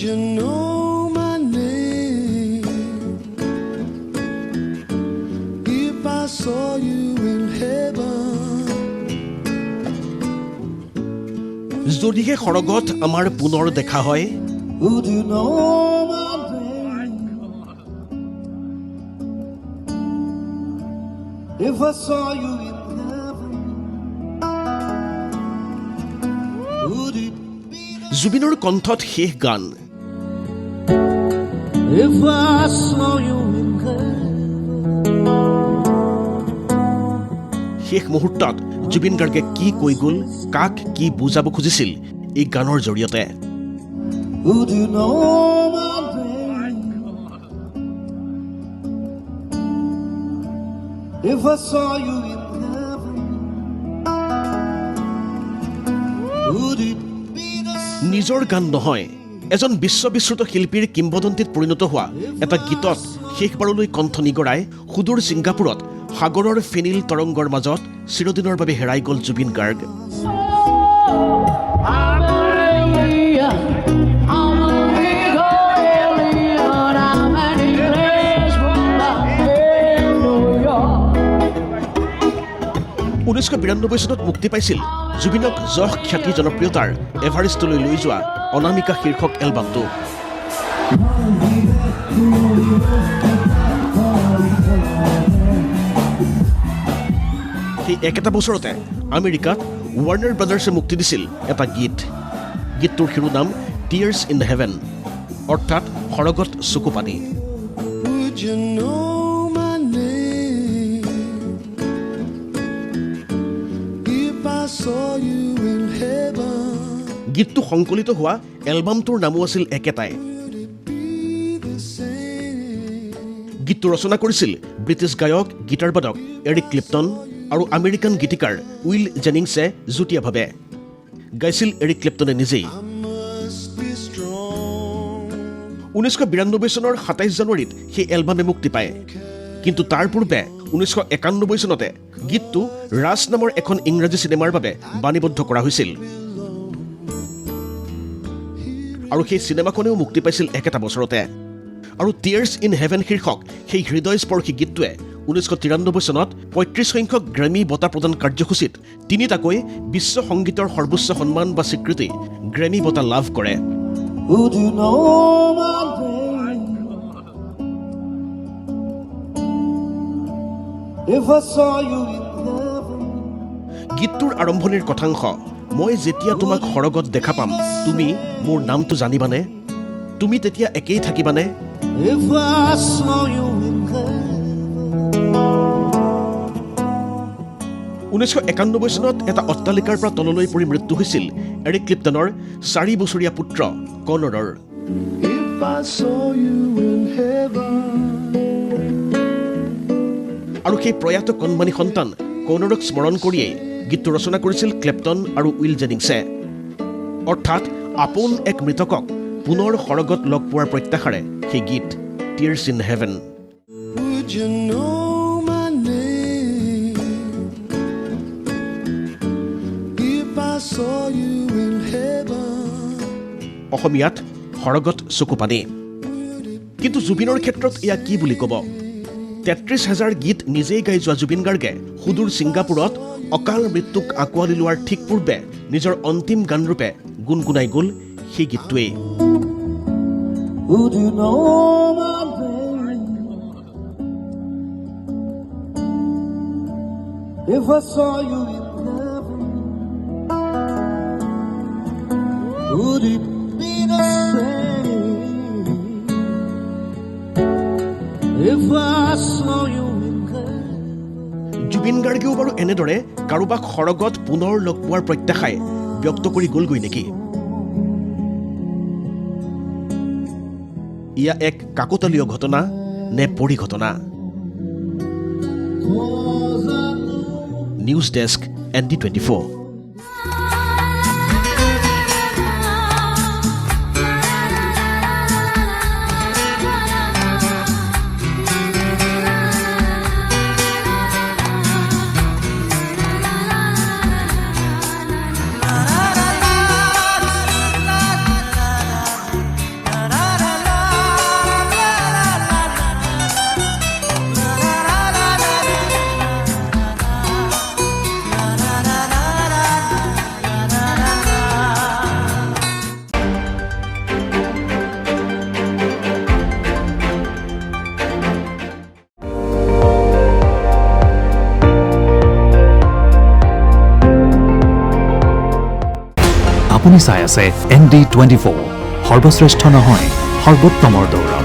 you know my name if I saw you in heaven? যদিহে সৰগত আমাৰ পুনৰ দেখা হয়, Would you know my name if I saw you in heaven? Would it be জুবিনৰ কণ্ঠত শেষ গান। if I saw you in heaven? শেষ মুহূৰ্তত জুবিন গাৰ্গে কি কৈ গ'ল, কাক কি বুজাব খুজিছিল এই গানৰ জৰিয়তে। Would you know my name if I saw you in heaven? Would it be the same? নিজৰ গান নহয়, এজন বিশ্ববিশ্ৰুত শিল্পীৰ কিম্বদন্তীত পৰিণত হোৱা এটা গীতত শেষবাৰলৈ কণ্ঠ নিগৰাই সুদূৰ ছিংগাপুৰত সাগৰৰ ফেনিল তৰংগৰ মাজত চিৰদিনৰ বাবে হেৰাই গ'ল Zubeen Garg. Hallelujah, hallelujah, I'm an Englishman in New York. 1992 চনত মুক্তি পাইছিল জুবিনক যশ খ্যাতি জনপ্ৰিয়তাৰ এভাৰেষ্টলৈ লৈ যোৱা অনামিকা শীৰ্ষক এলবামটো। সেই একেটা বছৰতে আমেৰিকাত ৱাৰ্নাৰ ব্ৰাদাৰ্ছে মুক্তি দিছিল এটা গীত। গীতটোৰ শিৰোনাম টিয়াৰ্ছ ইন হেভেন, অৰ্থাৎ সৰগত চকুপানী। Would you know my name if I saw you in heaven? গীতটো সংকলিত হোৱা এলবামটোৰ নামো আছিল একেটাই। Would it be the same? গীতটো ৰচনা কৰিছিল ব্ৰিটিছ গায়ক গীটাৰবাদক এৰিক ক্লিপ্টন আৰু আমেৰিকান গীতিকাৰ উইল জেনিংছে যুটীয়াভাৱে। গাইছিল এৰিক ক্লিপ্টনে নিজেই। I must be strong. 1992 চনৰ 27 জানুৱাৰীত সেই এলবামে মুক্তি পায়। কিন্তু তাৰ পূৰ্বে 1991 চনতে গীতটো ৰাজ নামৰ এখন ইংৰাজী চিনেমাৰ বাবে বাণীবদ্ধ কৰা হৈছিল আৰু সেই চিনেমাখনেও মুক্তি পাইছিল একেটা বছৰতে। আৰু টিয়াৰ্ছ ইন হেভেন শীৰ্ষক সেই হৃদয়স্পৰ্শী গীতটোৱে 1993 চনত 35 সংখ্যক গ্ৰেমী বঁটা প্ৰদান কাৰ্যসূচীত তিনিটাকৈ বিশ্ব সংগীতৰ সৰ্বোচ্চ সন্মান বা স্বীকৃতি গ্ৰেমী বঁটা লাভ কৰে। Would you know my name if I saw you in heaven? গীতটোৰ আৰম্ভণিৰ কথাংশ, মই যেতিয়া তোমাক সৰগত দেখা পাম, তুমি মোৰ নামটো জানিবানে? তুমি তেতিয়া একেই থাকিবানে? If I saw you in heaven? 1991 চনত এটা অট্টালিকাৰ পৰা তললৈ পৰি মৃত্যু হৈছিল এৰিক ক্লিপ্টনৰ 4 বছৰীয়া পুত্ৰ কনৰৰ। If I saw you in heaven? আৰু সেই প্ৰয়াত কণমানি সন্তান কনৰক স্মৰণ কৰিয়েই গীতটো ৰচনা কৰিছিল ক্লিপ্টন আৰু উইল জেনিংছে। অৰ্থাৎ আপোন এক মৃতকক পুনৰ সৰগত লগ পোৱাৰ প্ৰত্যাশাৰে সেই গীত tears in heaven. Would you know my name if I saw you in heaven? অসমীয়াত সৰগত চকুপানী। কিন্তু জুবিনৰ ক্ষেত্ৰত এয়া কি বুলি ক'ব? 33,000 গীত নিজেই গাই যোৱা জুবিন গাৰ্গে সুদূৰ ছিংগাপুৰত অকাল মৃত্যুক আঁকোৱালি লোৱাৰ ঠিক পূৰ্বে নিজৰ অন্তিম গানৰূপে গুণগুণাই গ'ল সেই গীতটোৱেই। Would you know my name if I saw you in heaven? Would it be the same if I saw you in heaven? Zubeen গাৰ্গেও বাৰু এনেদৰে কাৰোবাক সৰগত পুনৰ লগ পোৱাৰ প্ৰত্যাশাই ব্যক্ত কৰি গ'লগৈ নেকি? ইয়া এক কাকতালীয় ঘটনা নে পৰিঘটনা? News desk ND24। আপুনি চাই আছে ND24 সৰ্বশ্ৰেষ্ঠ নহয় সৰ্বোত্তমৰ দৌৰত